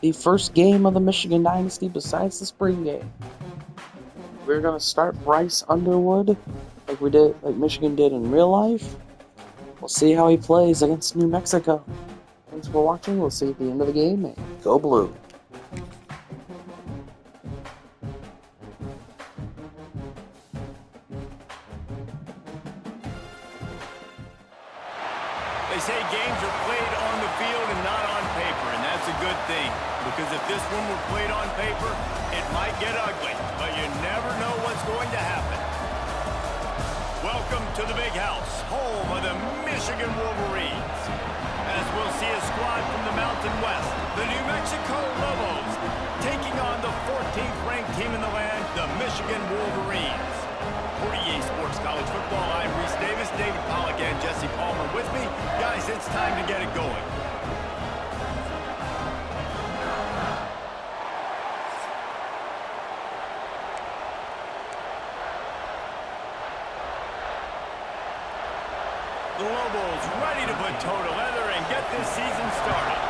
the first game of the Michigan Dynasty besides the spring game. We're going to start Bryce Underwood like Michigan did in real life. We'll see how he plays against New Mexico. Thanks for watching. We'll see you at the end of the game, and go blue. They say games are played on the field and not on paper, and that's a good thing. Because if this one were played on paper, it might get ugly, but you never know what's going to happen. Welcome to the Big House, home of the Michigan Wolverines. As we'll see a squad from the Mountain West, the New Mexico Lobos, taking on the 14th ranked team in the land, the Michigan Wolverines. For EA Sports College Football, I'm Reese Davis, David Pollack, and Jesse Palmer with me. Guys, it's time to get it going. The Lobos ready to put toe to leather and get this season started.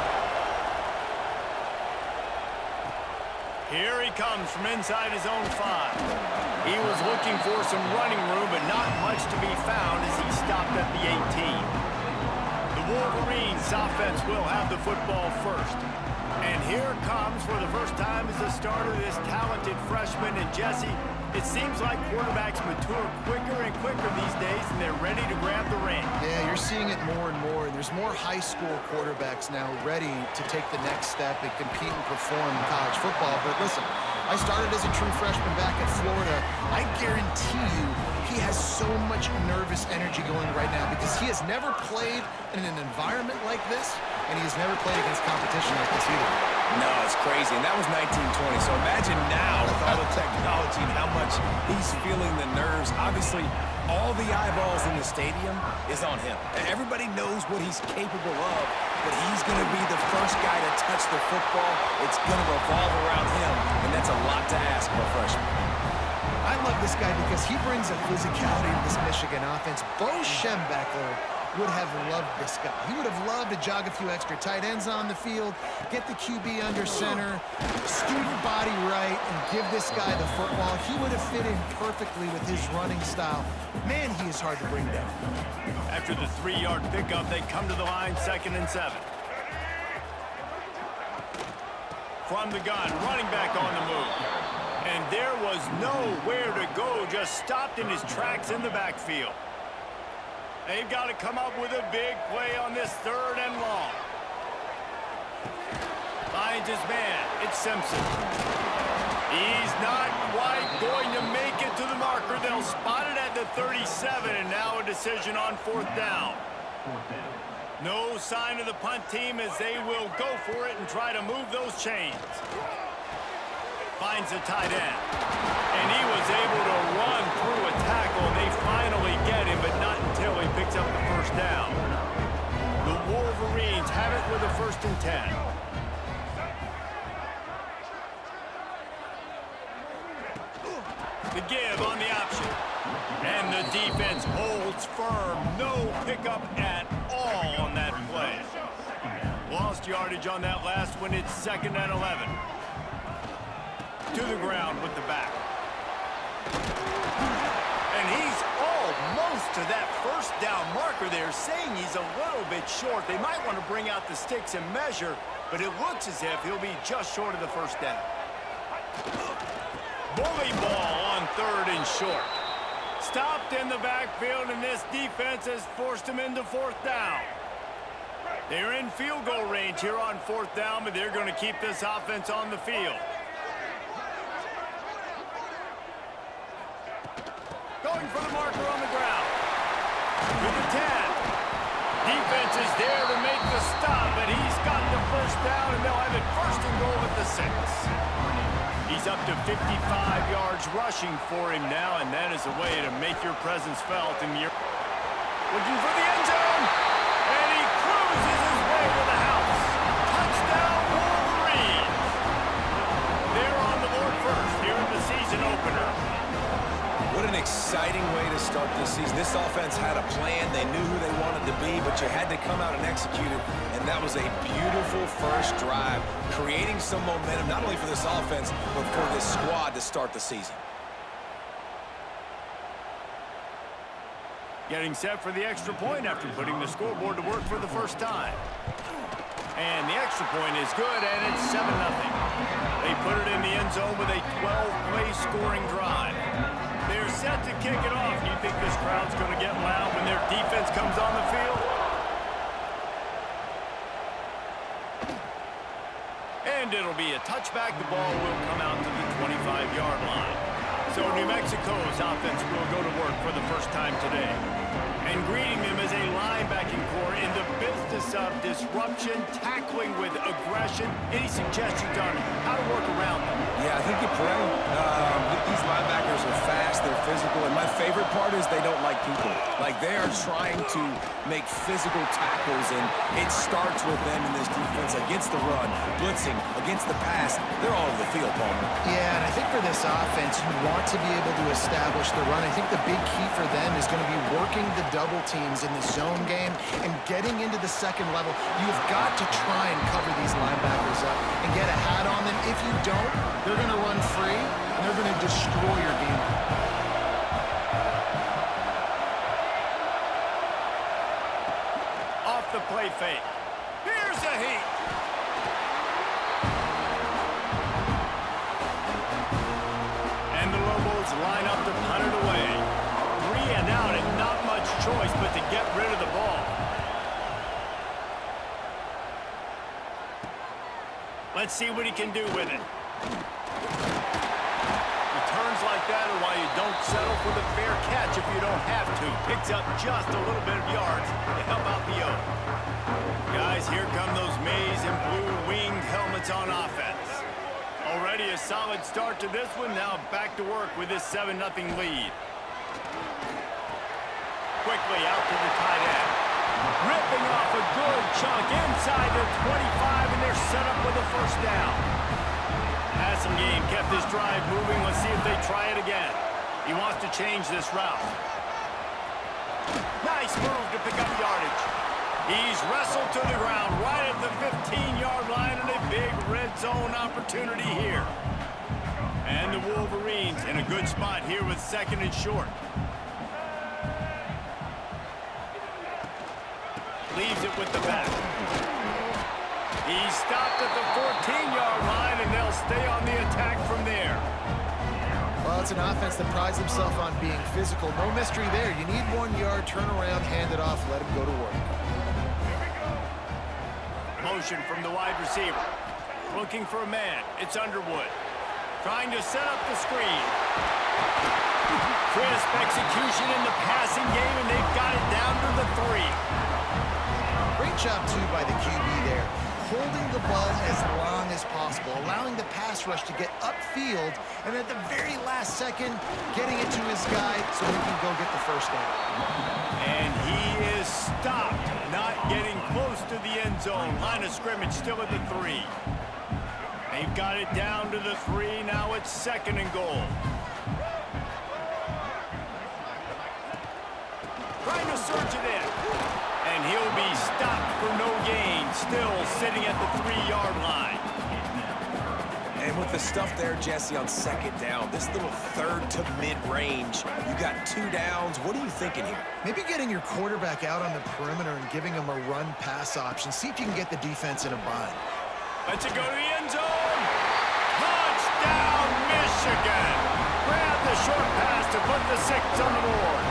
Here he comes from inside his own 5. He was looking for some running room, but not much to be found as he stopped at the 18. The Wolverines offense will have the football first. And here comes for the first time as a starter this talented freshman. And Jesse, it seems like quarterbacks mature quicker and quicker these days, and they're ready to grab the reins. Yeah, you're seeing it more and more. There's more high school quarterbacks now ready to take the next step and compete and perform in college football. But listen, I started as a true freshman back in Florida. I guarantee you he has so much nervous energy going right now because he has never played in an environment like this, and he has never played against competition like this either. No, it's crazy, and that was 1920, so imagine now with all the technology and how much he's feeling the nerves. Obviously, all the eyeballs in the stadium is on him. Everybody knows what he's capable of, but he's going to be the first guy to touch the football. It's going to revolve around him, and that's a lot to ask for a freshman. I love this guy because he brings a physicality to this Michigan offense. Bo Schembechler would have loved this guy. He would have loved to jog a few extra tight ends on the field, get the QB under center, student body right, and give this guy the football. He would have fit in perfectly with his running style. Man, he is hard to bring down. After the 3-yard pickup, they come to the line, 2nd and 7. From the gun, running back on the move. And there was nowhere to go, just stopped in his tracks in the backfield. They've got to come up with a big play on this 3rd and long. Finds his man. It's Simpson. He's not quite going to make it to the marker. They'll spot it at the 37, and now a decision on 4th down. No sign of the punt team as they will go for it and try to move those chains. Finds a tight end. And he was able to run through a tackle, and they finally get him, but not until he picks up the 1st down. The Wolverines have it with a 1st and 10. The give on the option. And the defense holds firm. No pickup at all on that play. Lost yardage on that last one. It's 2nd and 11. To the ground with the back. And he's almost to that 1st down marker there, saying he's a little bit short. They might want to bring out the sticks and measure, but it looks as if he'll be just short of the 1st down. Bully ball on 3rd and short. Stopped in the backfield, and this defense has forced him into 4th down. They're in field goal range here on 4th down, but they're going to keep this offense on the field. Going for the marker on the ground. To the 10. Defense is there to make the stop, but he's got the 1st down, and they'll have it 1st and goal at the 6. He's up to 55 yards rushing for him now, and that is a way to make your presence felt. And you're looking for the end zone, and he cruises his way to the house. Touchdown, Wolverines. They're on the board first here in the season opener. What an exciting way to start this the season. This offense had a plan. They knew who they wanted to be, but you had to come out and execute it, and that was a beautiful first drive, creating some momentum, not only for this offense, but for this squad to start the season. Getting set for the extra point after putting the scoreboard to work for the first time. And the extra point is good, and it's 7-0. They put it in the end zone with a 12-play scoring drive. They're set to kick it off. You think this crowd's going to get loud when their defense comes on the field? And it'll be a touchback. The ball will come out to the 25-yard line. So New Mexico's offense will go to work for the first time today. And greeting them is a linebacking core in the business of disruption, tackling with aggression. Any suggestions on how to work around them? Yeah, I think you pray. These linebackers are fast, they're physical, and my favorite part is they don't like people. Like, they are trying to make physical tackles, and it starts with them in this defense against the run, blitzing, against the pass. They're all over the field, Palmer. Yeah, and I think for this offense, you want to be able to establish the run. I think the big key for them is going to be working the double teams in the zone game and getting into the second level. You've got to try and cover these linebackers up and get a hat on them. If you don't, they're going to run free and they're going to destroy your game. Off the play fake. Here's a heat. And the Lobos line up to punt it away. 3 and out, and not much choice but to get rid of the ball. Let's see what he can do with it. Returns like that are why you don't settle for the fair catch if you don't have to. Picks up just a little bit of yards to help out the O. Guys, here come those maize and blue winged helmets on offense. Already a solid start to this one. Now back to work with this 7-0 lead. Quickly out to the tight end. Ripping off a good chunk inside the 25, and they're set up with a first down. Passing game kept this drive moving. Let's see if they try it again. He wants to change this route. Nice move to pick up yardage. He's wrestled to the ground right at the 15-yard line, and a big red zone opportunity here. And the Wolverines in a good spot here with 2nd and short. Leaves it with the back. He's stopped at the 14-yard line, and they'll stay on the attack from there. Well, it's an offense that prides themselves on being physical. No mystery there. You need 1 yard, turn around, hand it off, let him go to work. Motion from the wide receiver. Looking for a man. It's Underwood. Trying to set up the screen. Crisp execution in the passing game, and they've got it down to the 3. Great job, too, by the QB there. Holding the ball as long as possible, allowing the pass rush to get upfield, and at the very last second, getting it to his guy so he can go get the first down. And he is stopped, not getting close to the end zone. Line of scrimmage still at the 3. They've got it down to the 3. Now it's 2nd and goal. Trying to surge it in. And he'll be stopped for no gain, still sitting at the 3-yard line. And with the stuff there, Jesse, on 2nd down, this little 3rd to mid-range, you got 2 downs. What are you thinking here? Maybe getting your quarterback out on the perimeter and giving him a run-pass option. See if you can get the defense in a bind. Let's it go to the end zone. Touchdown, Michigan. Grab the short pass to put the 6 on the board.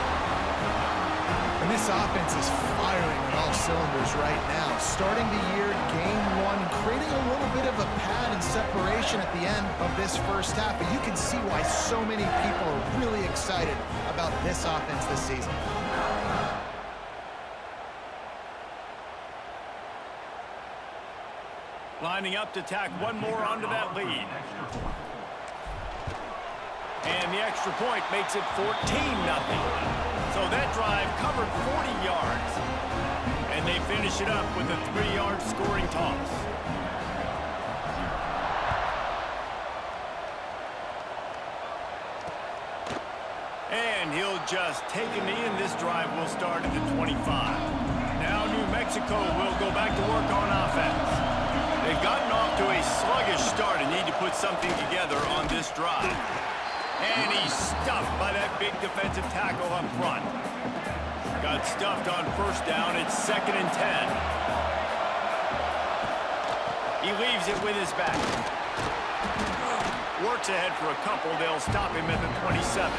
And this offense is firing on all cylinders right now. Starting the year, game 1, creating a little bit of a pad and separation at the end of this first half. But you can see why so many people are really excited about this offense this season. Lining up to tack one more onto that lead. And the extra point makes it 14-0. So that drive covered 40 yards. And they finish it up with a 3-yard scoring toss. And he'll just take a knee, and this drive will start at the 25. Now New Mexico will go back to work on offense. They've gotten off to a sluggish start and need to put something together on this drive. And he's stuffed by that big defensive tackle up front. Got stuffed on first down. It's 2nd and 10. He leaves it with his back. Works ahead for a couple. They'll stop him at the 27.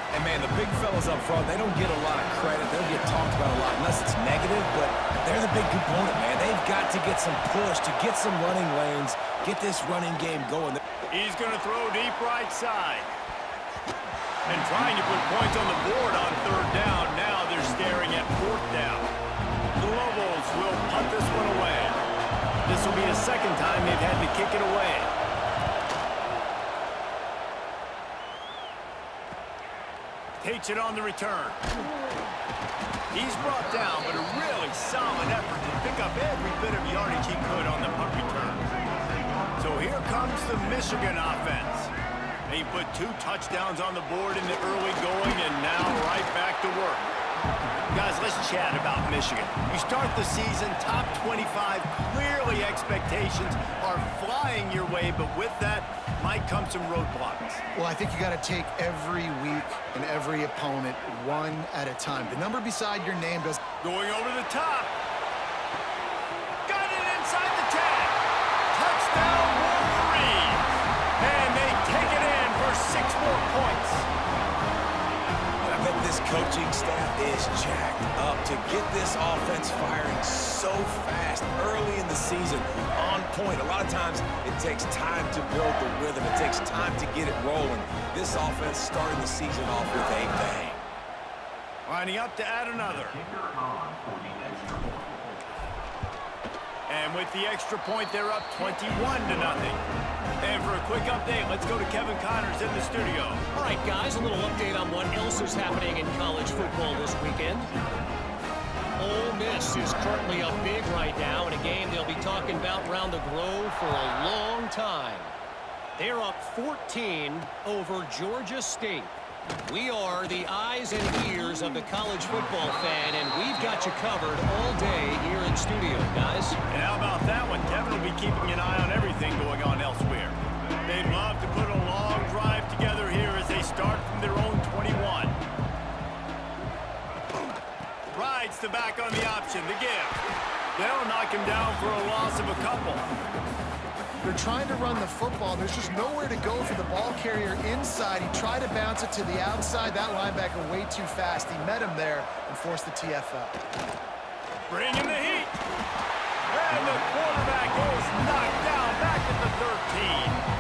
And, man, the big fellas up front, they don't get a lot of credit. They don't get talked about a lot unless it's negative, but they're the big component, man. They've got to get some push, to get some running lanes, get this running game going. He's going to throw deep right side. And trying to put points on the board on 3rd down. Now they're staring at 4th down. The Lobos will punt this one away. This will be the 2nd time they've had to kick it away. Takes it on the return. He's brought down, but a really solid effort to pick up every bit of yardage he could on the punt return. So here comes the Michigan offense. They put 2 touchdowns on the board in the early going, and now right back to work. Guys, let's chat about Michigan. You start the season top 25. Clearly expectations are flying your way, but with that might come some roadblocks. Well, I think you got to take every week and every opponent one at a time. The number beside your name does. Going over the top. Got it inside the 10. Touchdown Wolverines. And they take it in for 6 more points. I bet this coaching staff is jacked up to get this offense firing so fast early in the season, on point. A lot of times it takes time to build the rhythm. It takes time to get it rolling. This offense starting the season off with a bang. Lining up to add another. And with the extra point, they're up 21-0. And for a quick update, let's go to Kevin Connors in the studio. All right, guys, a little update on what else is happening in college football this weekend. Ole Miss is currently up big right now in a game they'll be talking about around the Grove for a long time. They're up 14 over Georgia State. We are the eyes and ears of the college football fan, and we've got you covered all day here in studio, guys. And how about that one? Kevin will be keeping an eye on everything going on elsewhere. They'd love to put a long drive together here as they start from their own 21. Rides the back on the option, the give. They'll knock him down for a loss of a couple. They're trying to run the football. There's just nowhere to go for the ball carrier inside. He tried to bounce it to the outside. That linebacker way too fast. He met him there and forced the TFL. Bring in the heat. And the quarterback is knocked down back at the 13.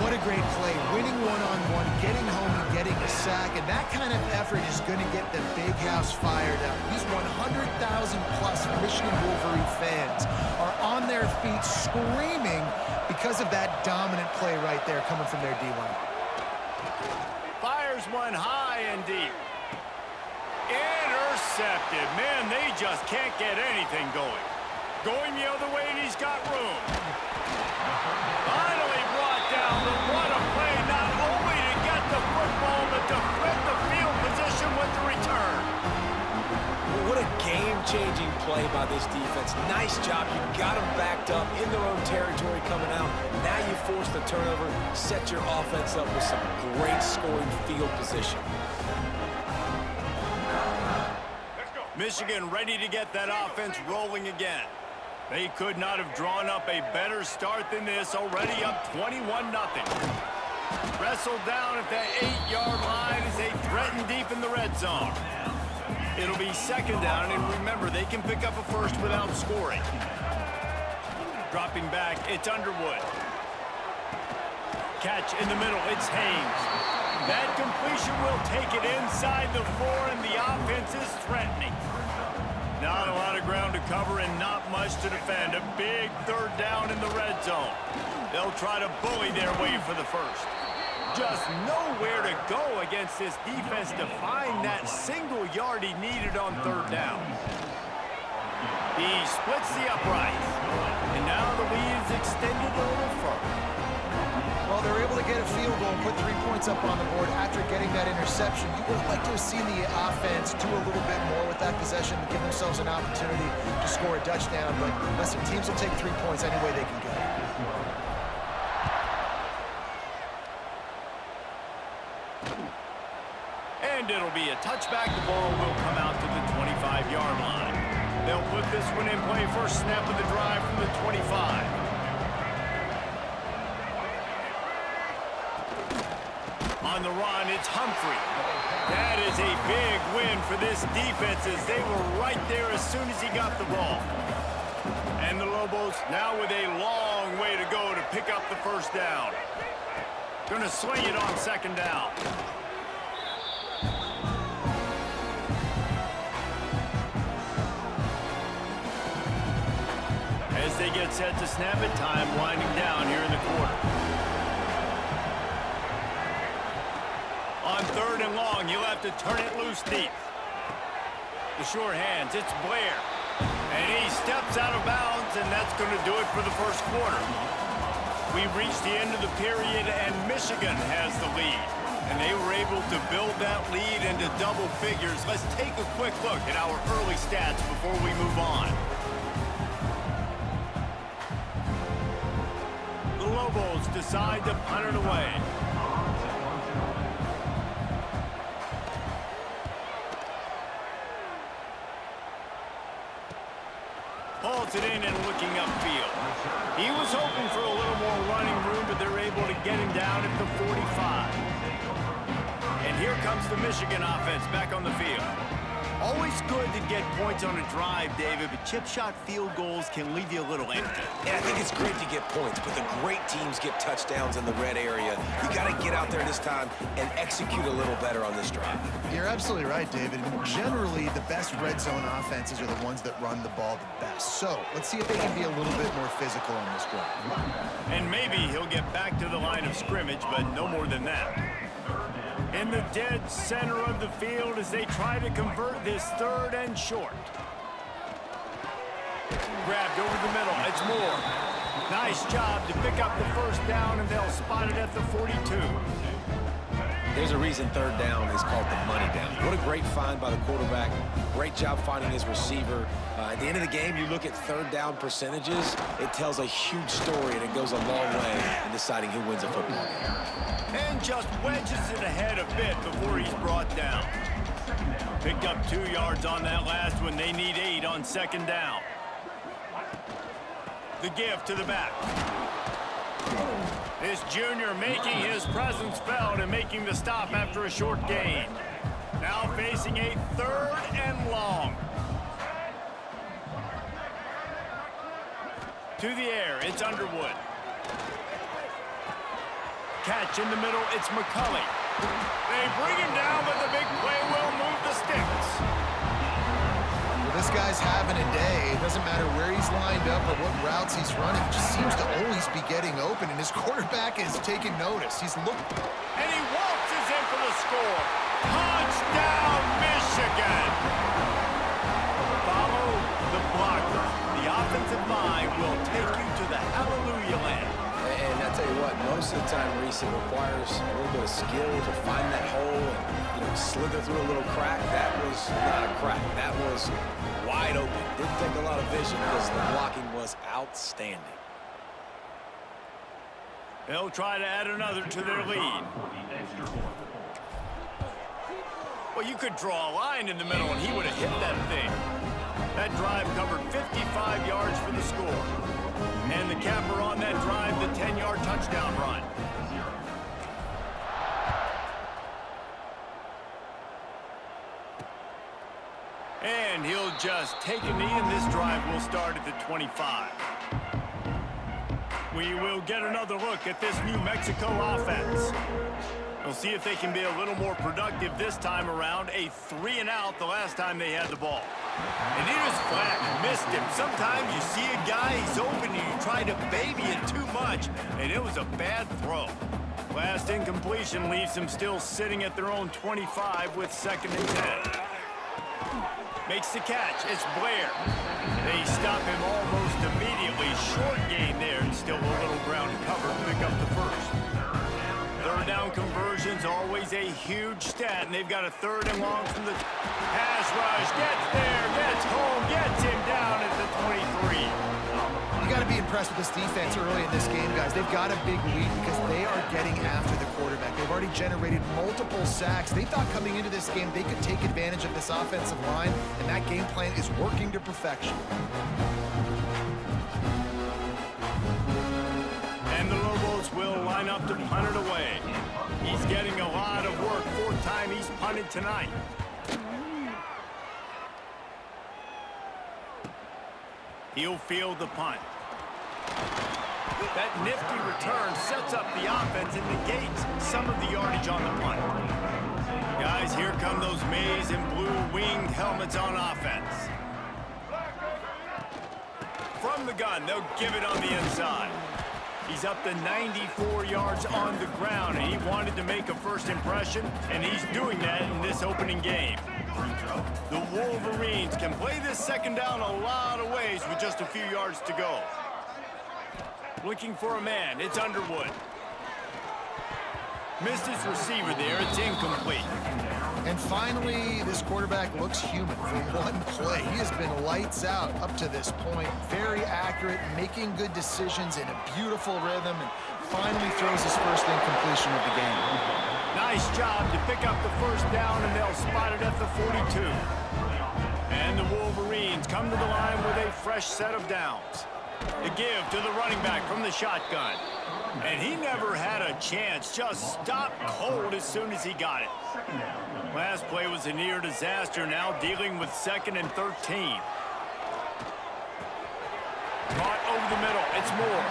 What a great play. Winning one-on-one, getting home and getting a sack. And that kind of effort is going to get the big house fired up. These 100,000-plus Michigan Wolverine fans are on their feet screaming because of that dominant play right there coming from their D-line. Fires one high and deep. Intercepted. Man, they just can't get anything going. Going the other way, and he's got room. Finally brought down, but what a play, not only to get the football, but to flip the field position with the return. What a game-changing play by this defense. Nice job. You got them backed up in their own territory coming out. Now you force the turnover, set your offense up with some great scoring field position. Michigan ready to get that offense rolling again. They could not have drawn up a better start than this, already up 21-0. Wrestled down at that 8-yard line as they threaten deep in the red zone. It'll be 2nd down, and remember, they can pick up a first without scoring. Dropping back, it's Underwood. Catch in the middle, it's Haynes. That completion will take it inside the 4, and the offense is threatening. Not a lot of ground to cover and not much to defend. A big 3rd down in the red zone. They'll try to bully their way for the first. Just nowhere to go against this defense to find that single yard he needed on 3rd down. He splits the uprights. And now the lead is extended a little further. Well, they're able to get a field goal put 3 points up on the board after getting that interception. You would like to have seen the offense do a little bit more with that possession and give themselves an opportunity to score a touchdown. But listen, teams will take 3 points any way they can get. And it'll be a touchback. The ball will come out to the 25-yard line. They'll put this one in play. First snap of the drive from the 25. On the run, it's Humphrey. That is a big win for this defense as they were right there as soon as he got the ball. And the Lobos now with a long way to go to pick up the first down. Gonna sling it on second down. As they get set to snap it, time winding down here in the quarter. On third and long, you'll have to turn it loose deep. The short hands, it's Blair. And he steps out of bounds, and that's going to do it for the first quarter. We've reached the end of the period, and Michigan has the lead. And they were able to build that lead into double figures. Let's take a quick look at our early stats before we move on. The Lobos decide to punt it away. Pulls it in and looking upfield. He was hoping for a little more running room, but they're able to get him down at the 45. And here comes the Michigan offense back on the field. Always good to get points on a drive, David, but chip shot field goals can leave you a little empty. Yeah, I think it's great to get points, but the great teams get touchdowns in the red area. You got to get out there this time and execute a little better on this drive. You're absolutely right, David. Generally, the best red zone offenses are the ones that run the ball the best. So let's see if they can be a little bit more physical on this drive. And maybe he'll get back to the line of scrimmage, but no more than that. In the dead center of the field as they try to convert this third and short. Grabbed over the middle. It's Moore. Nice job to pick up the first down, and they'll spot it at the 42. There's a reason third down is called the money down. What a great find by the quarterback. Great job finding his receiver. At the end of the game, you look at third down percentages. It tells a huge story, and it goes a long way in deciding who wins a football game. And just wedges it ahead a bit before he's brought down. Picked up 2 yards on that last one. They need 8 on second down. The give to the back. This junior making his presence felt and making the stop after a short gain. Now facing a third and long. To the air, it's Underwood. Catch in the middle, it's McCulley. They bring him down, but the big play will move the sticks. Well, this guy's having a day. It doesn't matter where he's lined up or what routes he's running. He just seems to always be getting open, and his quarterback is taking notice. He's looking. And he waltzes in for the score. Touchdown, Michigan! Follow the blocker. The offensive line will take you to the hallelujah land. And I tell you what, most of the time, Reese, it requires a little bit of skill to find that hole and slither through a little crack. That was not a crack. That was wide open. Didn't take a lot of vision because the blocking was outstanding. They'll try to add another to their lead. Well, you could draw a line in the middle and he would have hit that thing. That drive covered 55 yards for the score. And the capper on that drive, the 10-yard touchdown run. And he'll just take a knee, and this drive will start at the 25. We will get another look at this New Mexico offense. We'll see if they can be a little more productive this time around. A 3-and-out the last time they had the ball. And he was flat, missed him. Sometimes you see a guy, he's open, and you try to baby it too much, and it was a bad throw. Last incompletion leaves them still sitting at their own 25 with 2nd and 10. Makes the catch, it's Blair. They stop him almost immediately. Short gain there, and still a little ground to cover. Pick up the first. Third down Completion's always a huge stat, and they've got a 3rd and long from the pass rush. Gets there, gets home, gets him down at the 23. You got to be impressed with this defense early in this game, guys. They've got a big lead because they are getting after the quarterback. They've already generated multiple sacks. They thought coming into this game they could take advantage of this offensive line, and that game plan is working to perfection. And the Lobos will line up to punt it away. He's getting a lot of work. 4th time he's punted tonight. He'll field the punt. That nifty return sets up the offense and negates some of the yardage on the punt. Guys, here come those maize and blue winged helmets on offense. From the gun, they'll give it on the inside. He's up to 94 yards on the ground, and he wanted to make a first impression, and he's doing that in this opening game. The Wolverines can play this 2nd down a lot of ways with just a few yards to go. Looking for a man, it's Underwood. Missed his receiver there, it's incomplete. And finally, this quarterback looks human for one play. He has been lights out up to this point. Very accurate, making good decisions in a beautiful rhythm, and finally throws his first incompletion of the game. Nice job to pick up the 1st down, and they'll spot it at the 42. And the Wolverines come to the line with a fresh set of downs. The give to the running back from the shotgun. And he never had a chance, just stopped cold as soon as he got it. Last play was a near disaster, now dealing with 2nd and 13. Caught over the middle, it's Moore.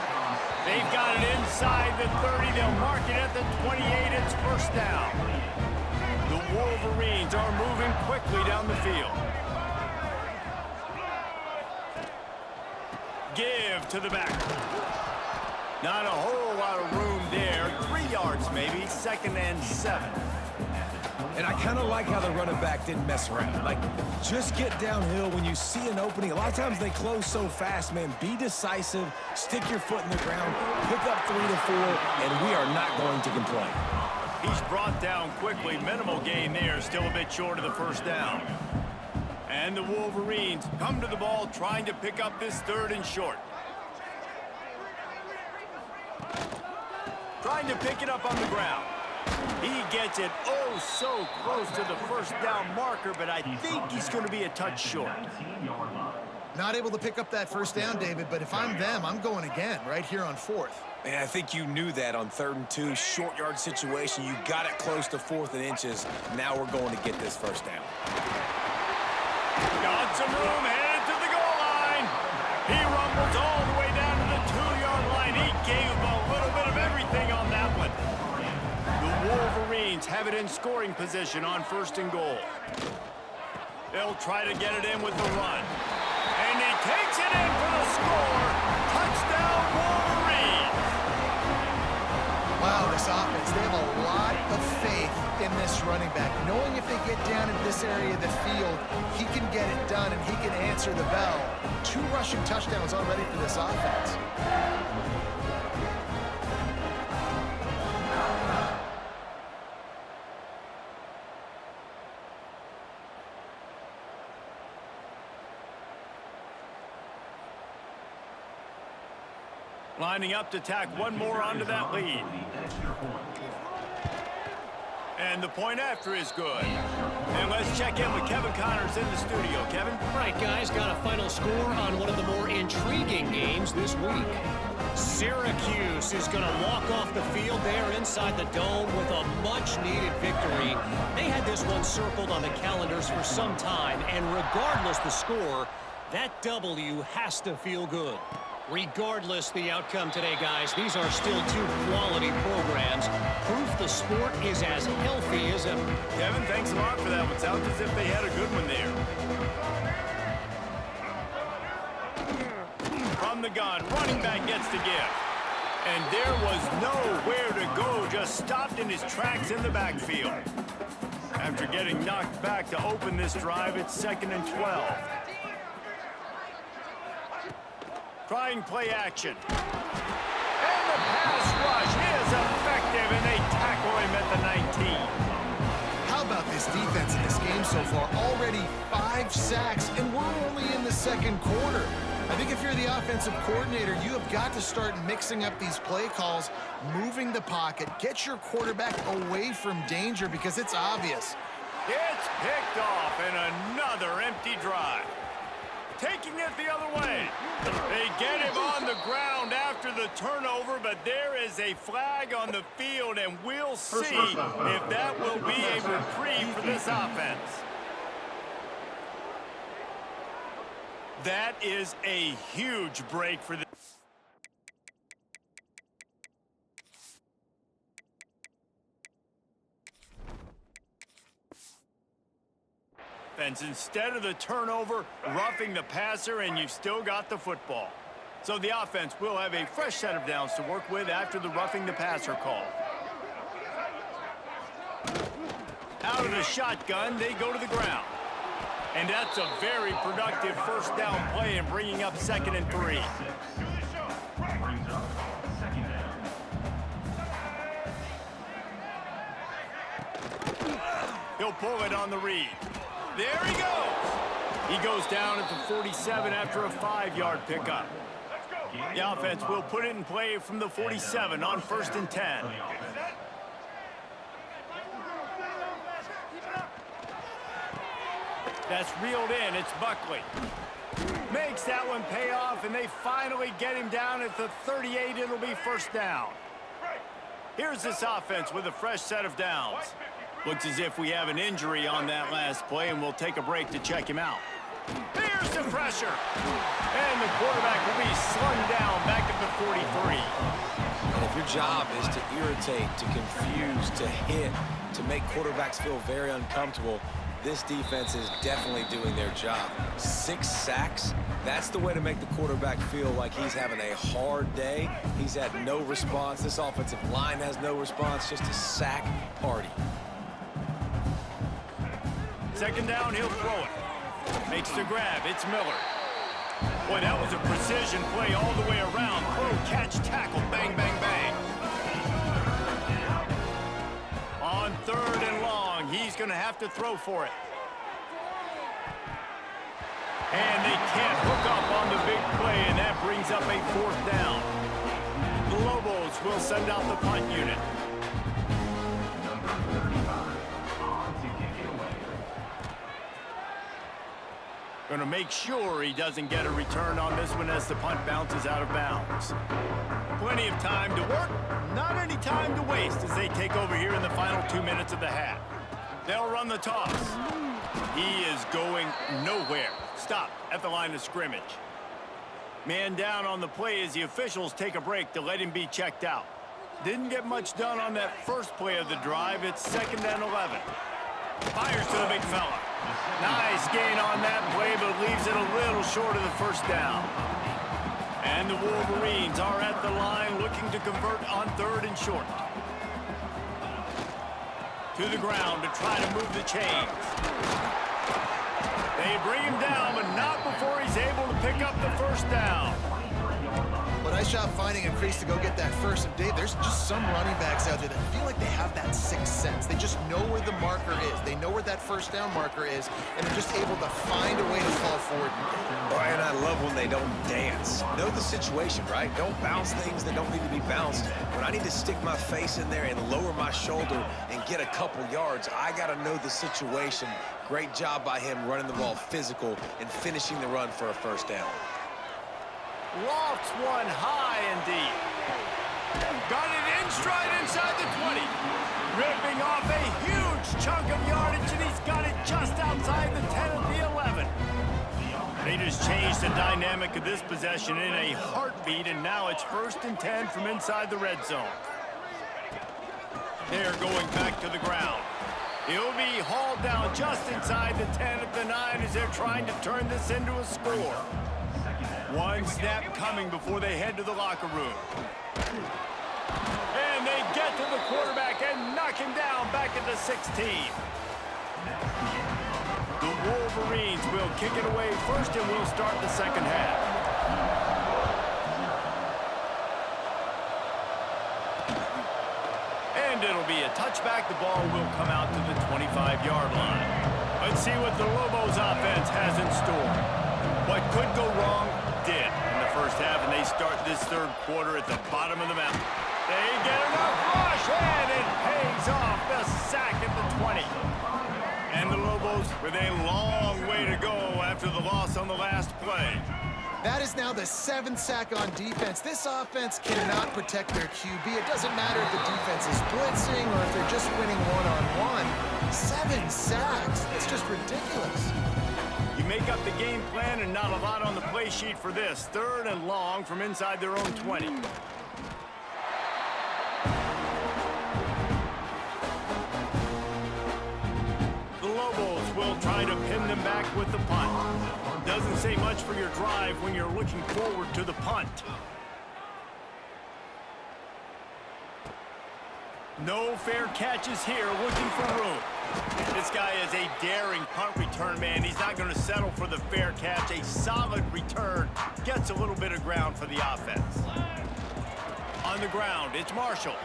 They've got it inside the 30, they'll mark it at the 28, it's 1st down. The Wolverines are moving quickly down the field. Give to the back. Not a whole lot of room there. 3 yards maybe, 2nd and 7. And I kind of like how the running back didn't mess around. Like, just get downhill when you see an opening. A lot of times they close so fast, man. Be decisive, stick your foot in the ground, pick up 3 to 4, and we are not going to complain. He's brought down quickly. Minimal gain there, still a bit short of the 1st down. And the Wolverines come to the ball trying to pick up this 3rd and short. Trying to pick it up on the ground. He gets it oh so close to the 1st down marker, but I think he's going to be a touch short. Not able to pick up that 1st down, David, but if I'm them, I'm going again right here on 4th. And I think you knew that on 3rd and 2, short yard situation. You got it close to 4th and inches. Now we're going to get this 1st down. Got some room, headed to the goal line. He rumbles all the way down to the 2-yard line. He gave him a little bit of everything on that one. The Wolverines have it in scoring position on 1st and goal. They'll try to get it in with the run. And he takes it in for the score. Touchdown, Wolverines. Wow, this offense, they have a lot of faith in this running back, knowing if they get down in this area of the field, he can get it done and he can answer the bell. 2 rushing touchdowns already for this offense. Lining up to tack one more onto that lead. And the point after is good. And let's check in with Kevin Connors in the studio. Kevin? All right, guys, got a final score on one of the more intriguing games this week. Syracuse is going to walk off the field there inside the dome with a much-needed victory. They had this one circled on the calendars for some time, and regardless the score, that W has to feel good. Regardless the outcome today, guys, these are still 2 quality programs. Proof the sport is as healthy as ever. Kevin, thanks a lot for that. It sounds as if they had a good one there. From the gun, running back gets the give. And there was nowhere to go, just stopped in his tracks in the backfield. After getting knocked back to open this drive, it's 2nd and 12. Trying play action. And the pass rush is effective, and they tackle him at the this defense in this game so far. Already 5 sacks, and we're only in the second quarter. I think if you're the offensive coordinator, you have got to start mixing up these play calls, moving the pocket, get your quarterback away from danger because it's obvious. It's picked off and another empty drive. Taking it the other way. They get him on the ground after the turnover, but there is a flag on the field, and we'll see if that will be a reprieve for this offense. That is a huge break for the offense. Instead of the turnover, roughing the passer, and you've still got the football. So the offense will have a fresh set of downs to work with after the roughing the passer call. Out of the shotgun, they go to the ground. And that's a very productive first down play and bringing up 2nd and 3. He'll pull it on the read. There he goes. He goes down at the 47 after a 5-yard pickup. The offense will put it in play from the 47 on 1st and 10. That's reeled in. It's Buckley. Makes that one pay off, and they finally get him down at the 38. It'll be 1st down. Here's this offense with a fresh set of downs. Looks as if we have an injury on that last play, and we'll take a break to check him out. Here's the pressure. And the quarterback will be slung down back at the 43. And if your job is to irritate, to confuse, to hit, to make quarterbacks feel very uncomfortable, this defense is definitely doing their job. 6 sacks, that's the way to make the quarterback feel like he's having a hard day. He's had no response. This offensive line has no response, just a sack party. 2nd down, he'll throw it. Makes the grab. It's Miller. Boy, that was a precision play all the way around. Throw, catch, tackle, bang, bang, bang. On 3rd and long, he's going to have to throw for it. And they can't hook up on the big play, and that brings up a 4th down. The Lobos will send out the punt unit. Going to make sure he doesn't get a return on this one as the punt bounces out of bounds. Plenty of time to work, not any time to waste as they take over here in the final 2 minutes of the half. They'll run the toss. He is going nowhere. Stop at the line of scrimmage. Man down on the play as the officials take a break to let him be checked out. Didn't get much done on that first play of the drive. It's 2nd and 11. Fires to the big fella. Nice gain on that play, but leaves it a little short of the 1st down. And the Wolverines are at the line looking to convert on 3rd and short. To the ground to try to move the chains. They bring him down, but not before he's able to pick up the 1st down. But I shot finding a crease to go get that first. And Dave, there's just some running backs out there that feel like they have that 6th sense. They just know where the marker is. They know where that 1st down marker is, and they're just able to find a way to fall forward. Brian, I love when they don't dance. Know the situation, right? Don't bounce things that don't need to be bounced. When I need to stick my face in there and lower my shoulder and get a couple yards, I got to know the situation. Great job by him running the ball physical and finishing the run for a 1st down. Lofts one high and deep. Got it in stride inside the 20. Ripping off a huge chunk of yardage, and he's got it just outside the 10 of the 11. They just changed the dynamic of this possession in a heartbeat, and now it's 1st and 10 from inside the red zone. They're going back to the ground. He'll be hauled down just inside the 10 of the 9 as they're trying to turn this into a score. One snap coming before they head to the locker room. And they get to the quarterback and knock him down back at the 16. The Wolverines will kick it away first, and we'll start the 2nd half. And it'll be a touchback. The ball will come out to the 25-yard line. Let's see what the Lobos offense has in store. What could go wrong did in the first half, and they start this third quarter at the bottom of the mountain. They get enough rush, and it pays off. The sack at the 20. And the Lobos with a long way to go after the loss on the last play. That is now the 7th sack on defense. This offense cannot protect their QB. It doesn't matter if the defense is blitzing or if they're just winning one-on-one. 7 sacks. That's just ridiculous. You make up the game plan and not a lot on the play sheet for this. 3rd and long from inside their own 20. The Lobos will try to pin them back with the punt. Doesn't say much for your drive when you're looking forward to the punt. No fair catches here, looking for room. This guy is a daring punt return man. He's not going to settle for the fair catch. A solid return gets a little bit of ground for the offense. On the ground, it's Marshall.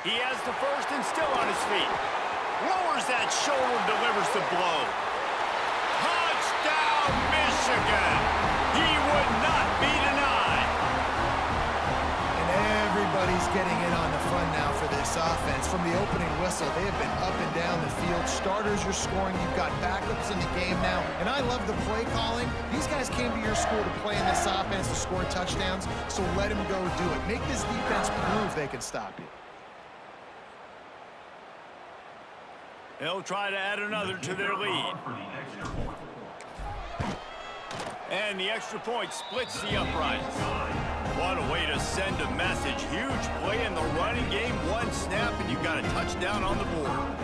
He has the first and still on his feet. Lowers that shoulder, delivers the blow. Touchdown, Michigan! He would not be denied. And everybody's getting in on the fun now for this offense. From the opening whistle, they have been up and down the field. Starters are scoring. You've got backups in the game now. And I love the play calling. These guys came to your school to play in this offense to score touchdowns, so let them go do it. Make this defense prove they can stop you. They'll try to add another to their lead. And the extra point splits the uprights. What a way to send a message. Huge play in the running game. One snap, and you've got a touchdown on the board.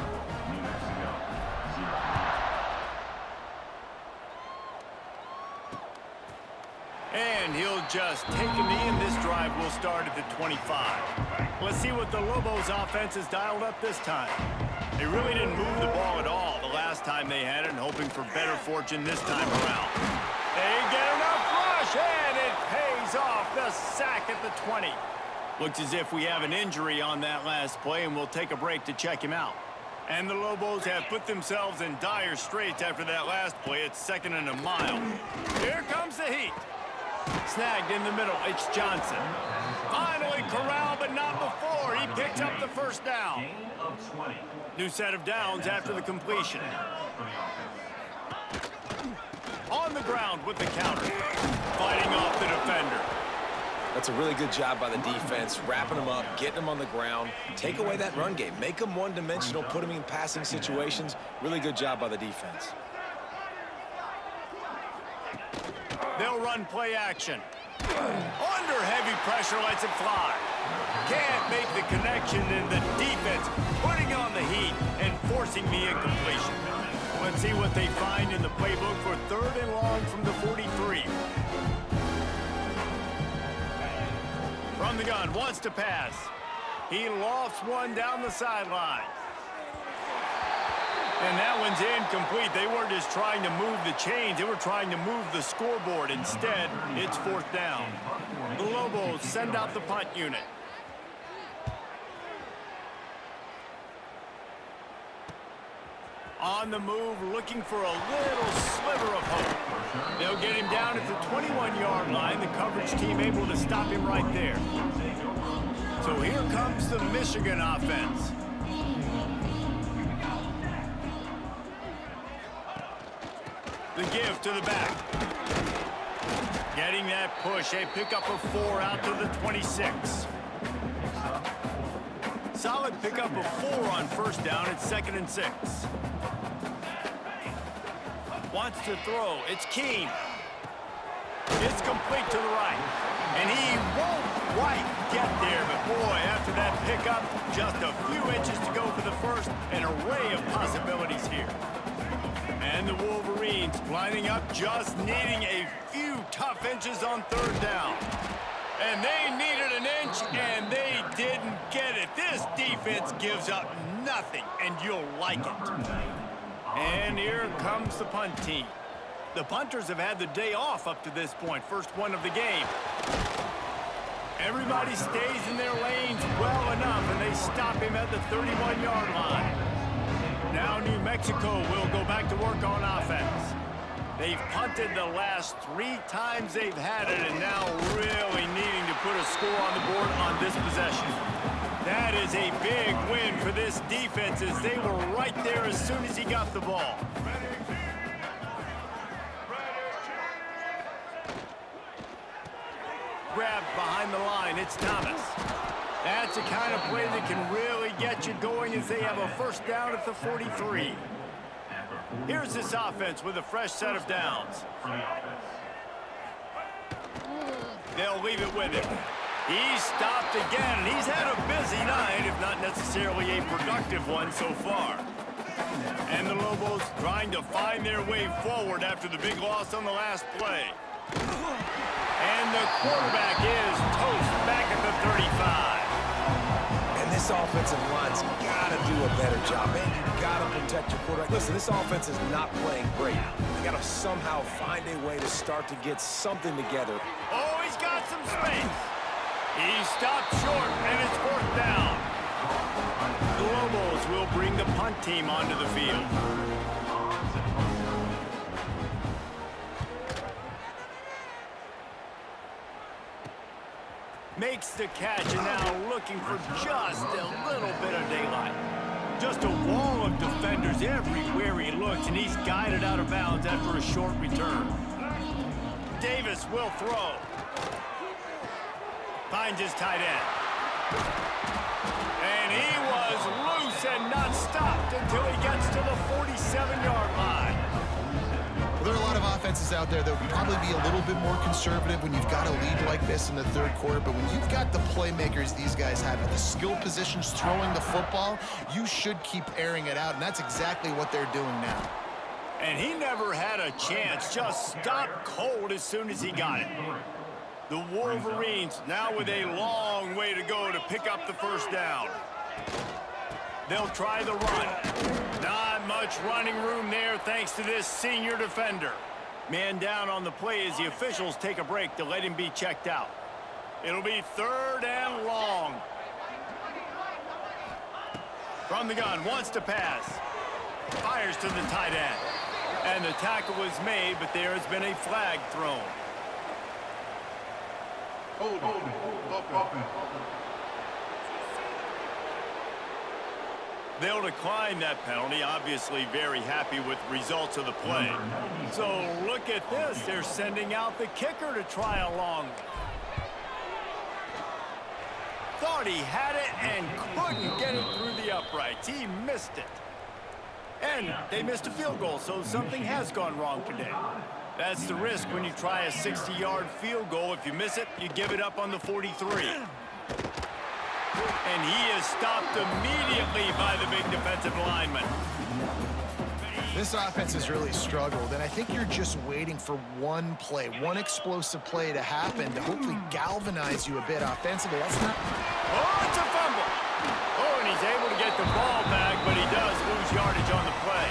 And he'll just take a knee, and this drive will start at the 25. Let's see what the Lobos offense has dialed up this time. They really didn't move the ball at all the last time they had it, and hoping for better fortune this time around. They get enough rush, and it pays off. The sack at the 20. Looks as if we have an injury on that last play, and we'll take a break to check him out. And the Lobos have put themselves in dire straits after that last play. It's 2nd and a mile. Here comes the heat. Snagged in the middle, it's Johnson. Finally corralled, but not before. He picks up the first down. New set of downs after the completion. On the ground with the counter. Fighting off the defender. That's a really good job by the defense, wrapping them up, getting them on the ground. Take away that run game. Make them one-dimensional, put them in passing situations. Really good job by the defense. They'll run play action. Under heavy pressure, lets it fly. Can't make the connection, and the defense putting on the heat and forcing the incompletion. Let's see what they find in the playbook for 3rd and long from the 43. From the gun, wants to pass. He lofts one down the sideline. And that one's incomplete. They weren't just trying to move the chains. They were trying to move the scoreboard. Instead, it's 4th down. The Lobos send out the punt unit. On the move, looking for a little sliver of hope. They'll get him down at the 21-yard line. The coverage team able to stop him right there. So here comes the Michigan offense. The give to the back. Getting that push. A pickup of 4 out to the 26. Solid pickup of 4 on 1st down. It's 2nd and 6. Wants to throw. It's Keene. It's complete to the right. And he won't quite get there. But boy, after that pickup, just a few inches to go for the first. An array of possibilities here. And the Wolverines lining up, just needing a few tough inches on 3rd down. And they needed an inch, and they didn't get it. This defense gives up nothing, and you'll like it. And here comes the punt team. The punters have had the day off up to this point, first one of the game. Everybody stays in their lanes well enough, and they stop him at the 31-yard line. Now New Mexico will go back to work on offense. They've punted the last 3 times they've had it, and now really needing to put a score on the board on this possession. That is a big win for this defense, as they were right there as soon as he got the ball. Grabbed behind the line, it's Thomas. That's the kind of play that can really get you going, as they have a first down at the 43. Here's this offense with a fresh set of downs. They'll leave it with him. He's stopped again, and he's had a busy night, if not necessarily a productive one so far. And the Lobos trying to find their way forward after the big loss on the last play. And the quarterback is toast back at the 35. And this offensive line's got to do a better job, man. You got to protect your quarterback. Listen, this offense is not playing great. They got to somehow find a way to start to get something together. Oh, he's got some space. He stopped short, and it's 4th down. The Lobos will bring the punt team onto the field. Makes the catch, and now looking for just a little bit of daylight. Just a wall of defenders everywhere he looks, and he's guided out of bounds after a short return. Davis will throw. Finds his tight end. And he was loose and not stopped until he gets to the 47-yard line. Well, there are a lot of offenses out there that would probably be a little bit more conservative when you've got a lead like this in the 3rd quarter, but when you've got the playmakers these guys have at the skill positions throwing the football, you should keep airing it out, and that's exactly what they're doing now. And he never had a chance, just stopped cold as soon as he got it. The Wolverines now with a long way to go to pick up the first down. They'll try the run. Not much running room there thanks to this senior defender. Man down on the play as the officials take a break to let him be checked out. It'll be 3rd and long. From the gun, wants to pass. Fires to the tight end. And the tackle was made, but there has been a flag thrown. They'll decline that penalty, obviously very happy with results of the play. So look at this, they're sending out the kicker to try a long. Thought he had it and couldn't get it through the uprights. He missed it. And they missed a field goal, so something has gone wrong today. That's the risk when you try a 60-yard field goal. If you miss it, you give it up on the 43. And he is stopped immediately by the big defensive lineman. This offense has really struggled, and I think you're just waiting for one play, one explosive play to happen to hopefully galvanize you a bit offensively. That's not... Oh, it's a fumble. Oh, and he's able to get the ball back, but he does lose yardage on the play.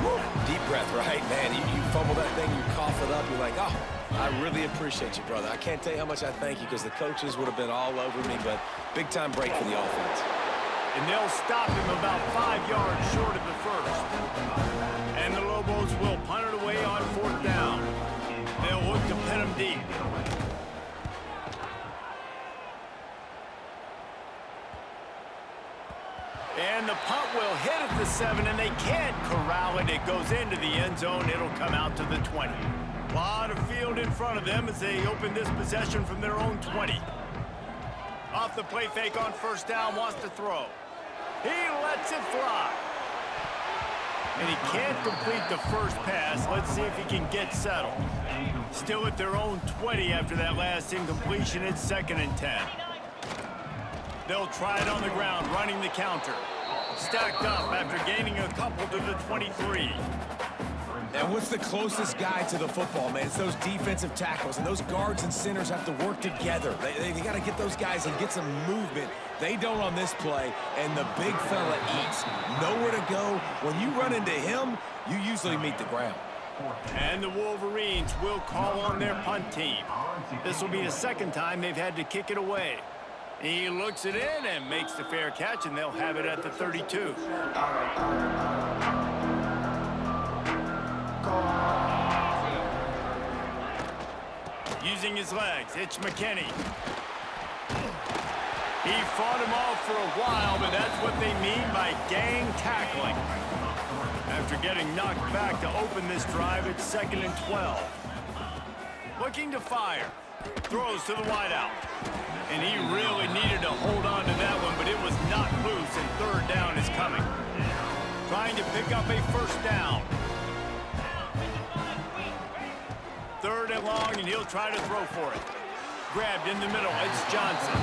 Woo. Deep breath, right? Man, you fumble that thing, you cough it up, you're like, oh, I really appreciate you, brother. I can't tell you how much I thank you, because the coaches would have been all over me, but big-time break for the offense. And they'll stop him about 5 yards short of the first. And the Lobos will punt it away on 4th down. They'll look to pin him deep. And the punt will hit at the 7, and they can't corral it. It goes into the end zone. It'll come out to the 20. A lot of field in front of them as they open this possession from their own 20. Off the play fake on 1st down, wants to throw. He lets it fly. And he can't complete the first pass. Let's see if he can get settled. Still at their own 20 after that last incompletion. It's 2nd and 10. They'll try it on the ground, running the counter. Stacked up after gaining a couple to the 23. And what's the closest guy to the football, man? It's those defensive tackles, and those guards and centers have to work together. They got to get those guys and get some movement. They don't on this play, and the big fella eats. Nowhere to go. When you run into him, you usually meet the ground. And the Wolverines will call on their punt team. This will be the 2nd time they've had to kick it away. He looks it in and makes the fair catch, and they'll have it at the 32. Using his legs, it's McKinney. He fought him off for a while, but that's what they mean by gang tackling. After getting knocked back to open this drive, it's 2nd and 12. Looking to fire. Throws to the wideout. And he really needed to hold on to that one, but it was not loose, and 3rd down is coming. Trying to pick up a 1st down. 3rd and long, and he'll try to throw for it. Grabbed in the middle, it's Johnson.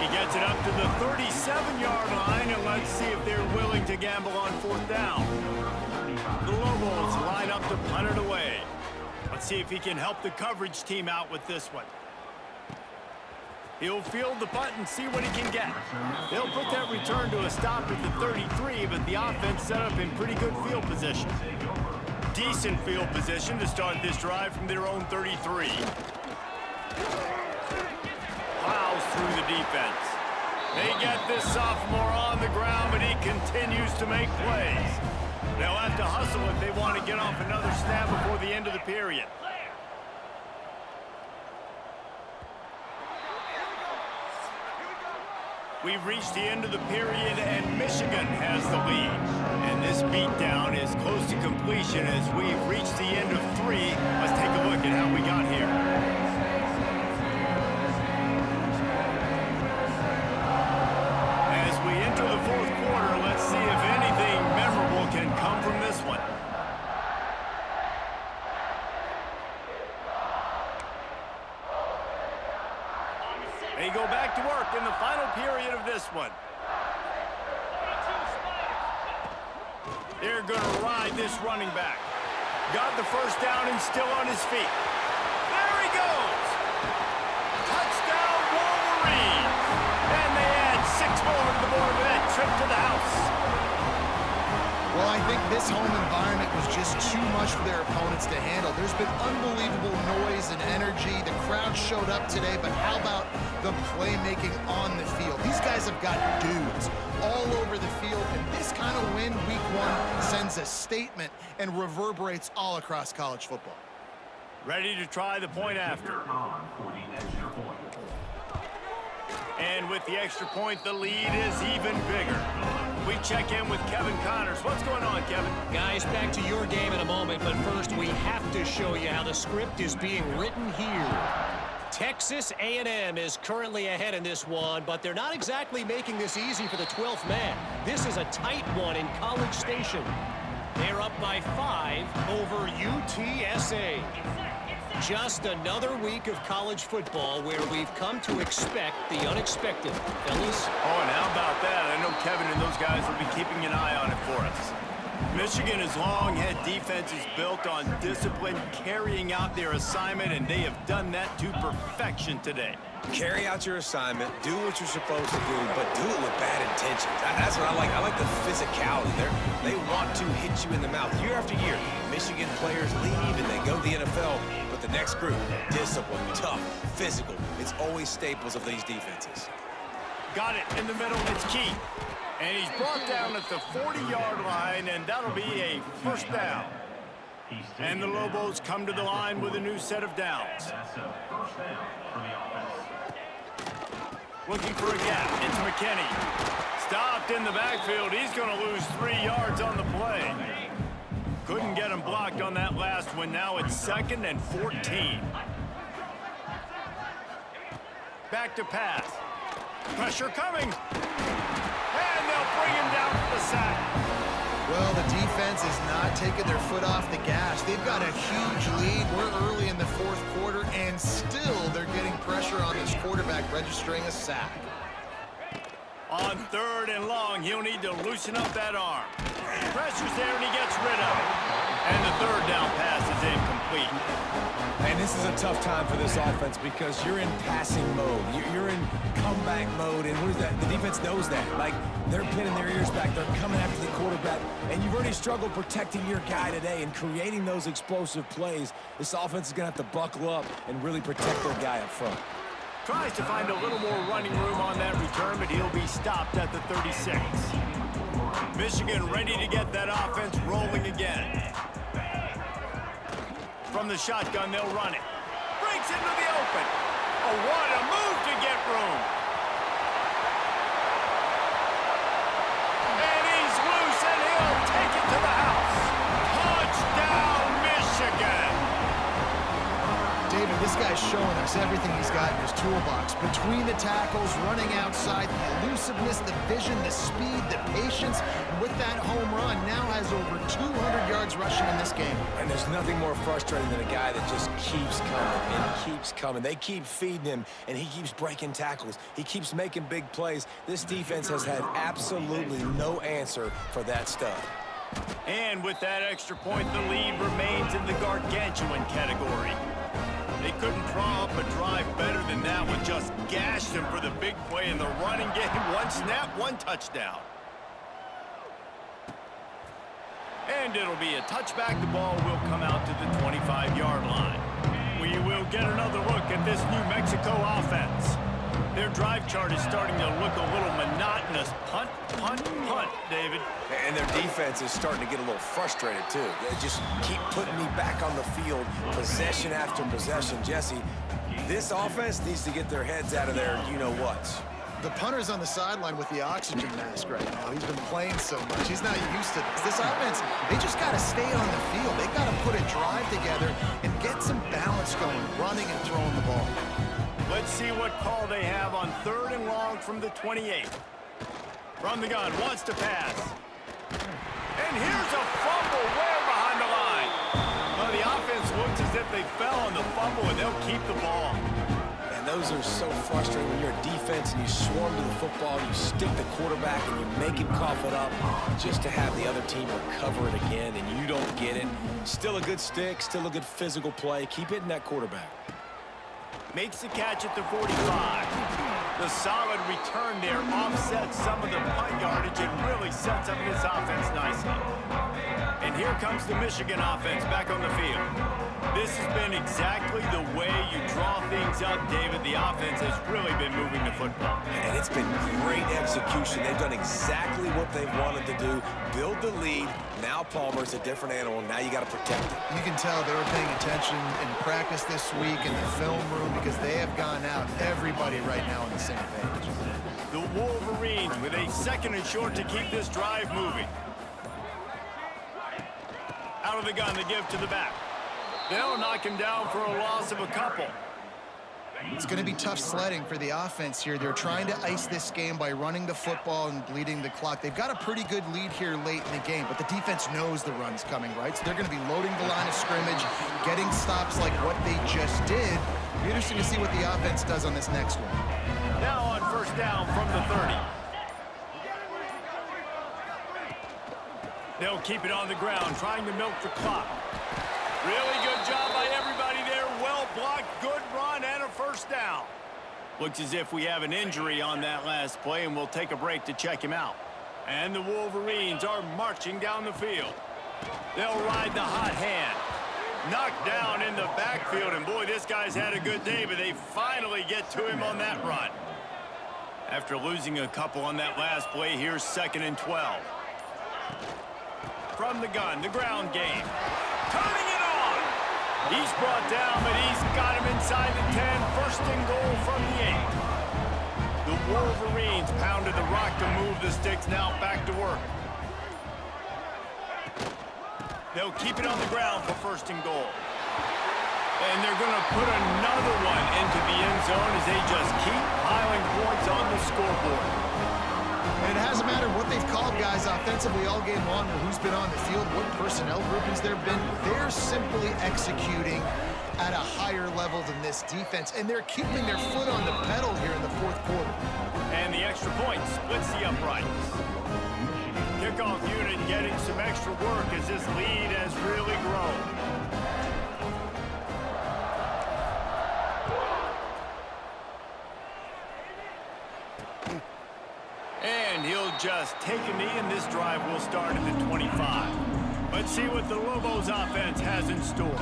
He gets it up to the 37-yard line, and let's see if they're willing to gamble on 4th down. The Lobos line up to punt it away. Let's see if he can help the coverage team out with this one. He'll field the punt and see what he can get. They'll put that return to a stop at the 33, but the offense set up in pretty good field position. Decent field position to start this drive from their own 33. Plows through the defense. They get this sophomore on the ground, but he continues to make plays. They'll have to hustle if they want to get off another snap before the end of the period. We've reached the end of the period, and Michigan has the lead. And this beatdown is close to completion as we've reached the end of 3. Let's take a look at how we got here. As we enter the 4th quarter, let's see if anything memorable can come from this one. They go back to work in the final period of this one. They're going to ride this running back. Got the 1st down and still on his feet. There he goes! Touchdown Wolverines! And they add 6 more to the board with that trip to the house. Well, I think this home environment was just too much for their opponents to handle. There's been unbelievable noise and energy. The crowd showed up today, but how about the playmaking on the field? These guys have got dudes all over the field, and this kind of win week 1 sends a statement and reverberates all across college football. Ready to try the point after. And with the extra point, the lead is even bigger. We check in with Kevin Connors. What's going on, Kevin? Guys, back to your game in a moment, but first we have to show you how the script is being written here. Texas A&M is currently ahead in this one, but they're not exactly making this easy for the 12th man. This is a tight one in College Station. They're up by 5 over UTSA. Just another week of college football where we've come to expect the unexpected, fellas. Oh, and how about that? I know Kevin and those guys will be keeping an eye on it for us. Michigan has long had defenses built on discipline, carrying out their assignment, and they have done that to perfection today. Carry out your assignment, do what you're supposed to do, but do it with bad intentions. That's what I like. I like the physicality. They want to hit you in the mouth year after year. Michigan players leave and they go to the NFL, but the next group, discipline, tough, physical. It's always staples of these defenses. Got it in the middle. It's Key. And he's brought down at the 40-yard line, and that'll be a 1st down. And the Lobos come to the line with a new set of downs. Looking for a gap. It's McKinney. Stopped in the backfield. He's going to lose 3 yards on the play. Couldn't get him blocked on that last one. Now it's 2nd and 14. Back to pass. Pressure coming. And they'll bring him down for the sack. Well, the defense is not taking their foot off the gas. They've got a huge lead. We're early in the 4th quarter, and still they're getting pressure on this quarterback, registering a sack. On 3rd and long, he'll need to loosen up that arm. Pressure's there, and he gets rid of it. And the 3rd down pass is incomplete. And this is a tough time for this offense because you're in passing mode. You're in comeback mode, and what is that? The defense knows that. Like, they're pinning their ears back. They're coming after the quarterback, and you've already struggled protecting your guy today and creating those explosive plays. This offense is going to have to buckle up and really protect their guy up front. Tries to find a little more running room on that return, but he'll be stopped at the 36. Michigan ready to get that offense rolling again. From the shotgun, they'll run it. Breaks into the open. Oh, what a move to get room. And he's loose, and he'll take it to the house. Touchdown, Michigan. David, this guy's showing us everything he's got in his toolbox. Between the tackles, running outside, the elusiveness, the vision, the speed, the patience. And with that home run, now has over 200 yards rushing in this game. And there's nothing more frustrating than a guy that just keeps coming and keeps coming. They keep feeding him, and he keeps breaking tackles. He keeps making big plays. This defense has had absolutely no answer for that stud. And with that extra point, the lead remains in the gargantuan category. They couldn't draw up a drive better than that one. Just gashed him for the big play in the running game. One snap, one touchdown. And it'll be a touchback. The ball will come out to the 25-yard line. We will get another look at this New Mexico offense. Their drive chart is starting to look a little monotonous. Punt, punt, punt, David. And their defense is starting to get a little frustrated, too. They just keep putting me back on the field, possession after possession. Jesse, this offense needs to get their heads out of their you-know-whats. The punter's on the sideline with the oxygen mask right now. He's been playing so much. He's not used to this. This offense, they just got to stay on the field. They got to put a drive together and get some balance going, running and throwing the ball. Let's see what call they have on 3rd and long from the 28. From the gun, wants to pass. And here's a fumble way behind the line. Well, the offense looks as if they fell on the fumble, and they'll keep the ball. And those are so frustrating when you're a defense and you swarm to the football, you stick the quarterback, and you make him cough it up just to have the other team recover it again, and you don't get it. Still a good stick, still a good physical play. Keep hitting that quarterback. Makes the catch at the 45. The solid return there offsets some of the punt yardage and really sets up this offense nicely. And here comes the Michigan offense back on the field. This has been exactly the way you draw things up, David. The offense has really been moving the football. And it's been great execution. They've done exactly what they've wanted to do. Build the lead. Now Palmer's a different animal. Now you got to protect it. You can tell they were paying attention in practice this week in the film room because they have gone out, everybody right now on the same page. The Wolverines with a 2nd and short to keep this drive moving. Out of the gun, they give to the back. They'll knock him down for a loss of a couple. It's going to be tough sledding for the offense here. They're trying to ice this game by running the football and bleeding the clock. They've got a pretty good lead here late in the game, but the defense knows the run's coming, right? So they're going to be loading the line of scrimmage, getting stops like what they just did. It'll be interesting to see what the offense does on this next one. Now on 1st down from the 30. They'll keep it on the ground, trying to milk the clock. Really good job by everybody there. Well blocked, good run, and a 1st down. Looks as if we have an injury on that last play, and we'll take a break to check him out. And the Wolverines are marching down the field. They'll ride the hot hand. Knocked down in the backfield, and boy, this guy's had a good day, but they finally get to him on that run. After losing a couple on that last play, here's 2nd and 12. From the gun, the ground game. Turning it on. He's brought down, but he's got him inside the 10. 1st and goal from the 8. The Wolverines pounded the rock to move the sticks. Now back to work. They'll keep it on the ground for 1st and goal. And they're going to put another one into the end zone as they just keep piling points on the scoreboard. And it hasn't mattered what they've called guys offensively all game long or who's been on the field, what personnel groupings there have been. They're simply executing at a higher level than this defense, and they're keeping their foot on the pedal here in the 4th quarter. And the extra point splits the uprights. Kickoff unit getting some extra work as this lead has really grown. And he'll just take a knee, and this drive will start at the 25. Let's see what the Lobos offense has in store.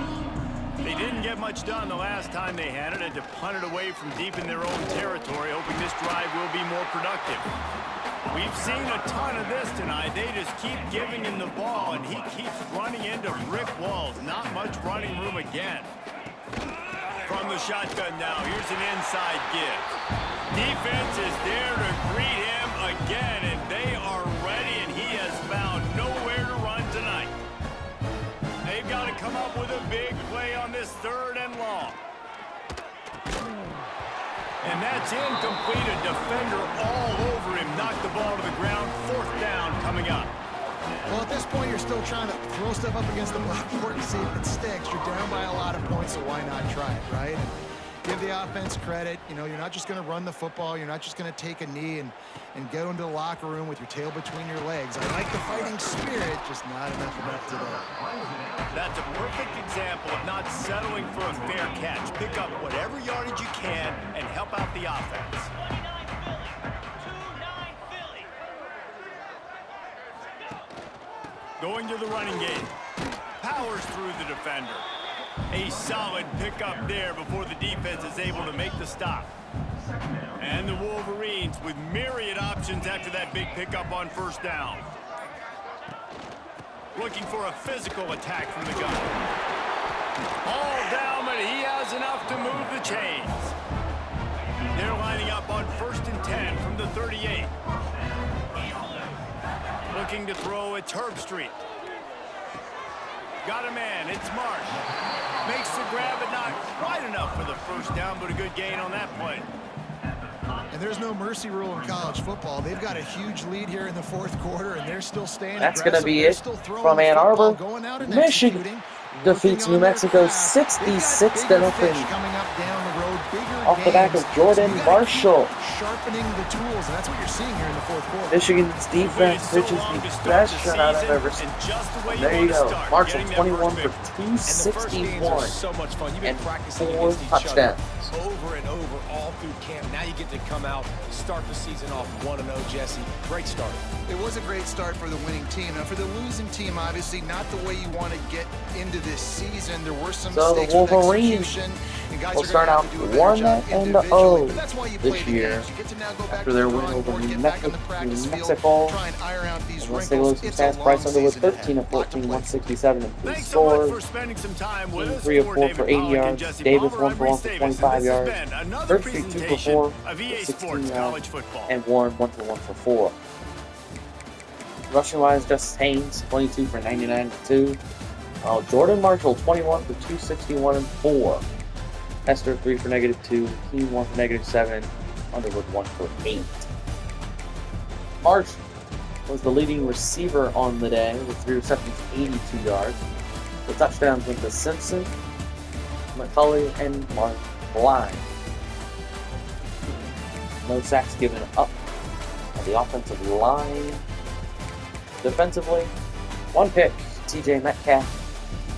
They didn't get much done the last time they had it. Had to punt it away from deep in their own territory, hoping this drive will be more productive. We've seen a ton of this tonight. They just keep giving him the ball, and he keeps running into brick walls. Not much running room again. From the shotgun now, here's an inside give. Defense is there to greet him again, and they are ready, and he has found nowhere to run tonight. They've got to come up with a big play on this 3rd and long. And that's incomplete. A defender all over him. Knocked the ball to the ground. 4th down coming up. Well, at this point, you're still trying to throw stuff up against the blackboard and see if it sticks. You're down by a lot of points, so why not try it, right? Give the offense credit. You know, you're not just going to run the football. You're not just going to take a knee and go into the locker room with your tail between your legs. I like the fighting spirit, just not enough today. That's a perfect example of not settling for a fair catch. Pick up whatever yardage you can and help out the offense. Going to the running game. Powers through the defender. A solid pickup there before the defense is able to make the stop. And the Wolverines with myriad options after that big pickup on 1st down. Looking for a physical attack from the gun. All down, but he has enough to move the chains. They're lining up on 1st and 10 from the 38. Looking to throw, it's Herbstreit. Got a man, it's Marsh. Makes the grab, but not quite enough for the 1st down, but a good gain on that play. And there's no mercy rule in college football. They've got a huge lead here in the 4th quarter, and they're still staying That's aggressive. going to be it from Ann Arbor. Michigan defeats New Mexico 66-0. Off the back of Jordan Marshall. Sharpening the tools, and that's what you're seeing here in the 4th quarter. Michigan's defense pitches the best shutout I've ever seen. And there you go. Marshall 21 for 261 and 4 touchdowns. Over and over all through camp. Now you get to come out, start the season off 1-0, Jesse. Great start. It was a great start for the winning team. Now, for the losing team, obviously not the way you want to get into this season. There were some mistakes with execution. Will start out 1-0 this year after their win over New Mexico. Unless they lose some stats, Bryce Underwood 13 of 14, 167 and 3 scores. 3 of 4 for 80 yards. Davis 1 for 1 for 25 yards. Herbstreit 2 for 4 for 16 yards. And Warren 1 for 1 for 4. Rushing wise, Justice Haynes 22 for 99 and 2. Jordan Marshall 21 for 261 and 4. Hester 3 for -2, Keene 1 for -7, Underwood 1 for 8. Marsh was the leading receiver on the day with 3 receptions, 82 yards. The touchdowns went to Simpson, McCulley, and Mark Blind. No sacks given up on the offensive line. Defensively, 1 pick, TJ Metcalf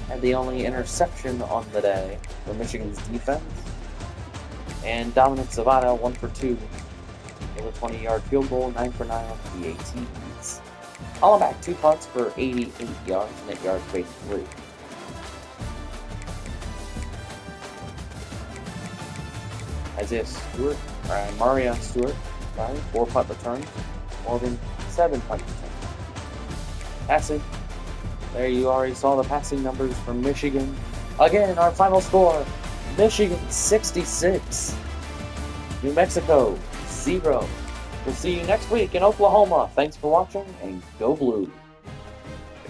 had the only interception on the day for Michigan's defense. And Dominic Zavada 1 for 2 with a 20-yard field goal, 9 for 9 on PATs. Hollenbach 2 punts for 88 yards, net yards for 83. Isaiah Stewart, Marion Stewart, 4 punt returns. Morgan 7 punt returns. Passing. There you already saw the passing numbers from Michigan. Again, our final score, Michigan 66, New Mexico 0. We'll see you next week in Oklahoma. Thanks for watching, and go Blue.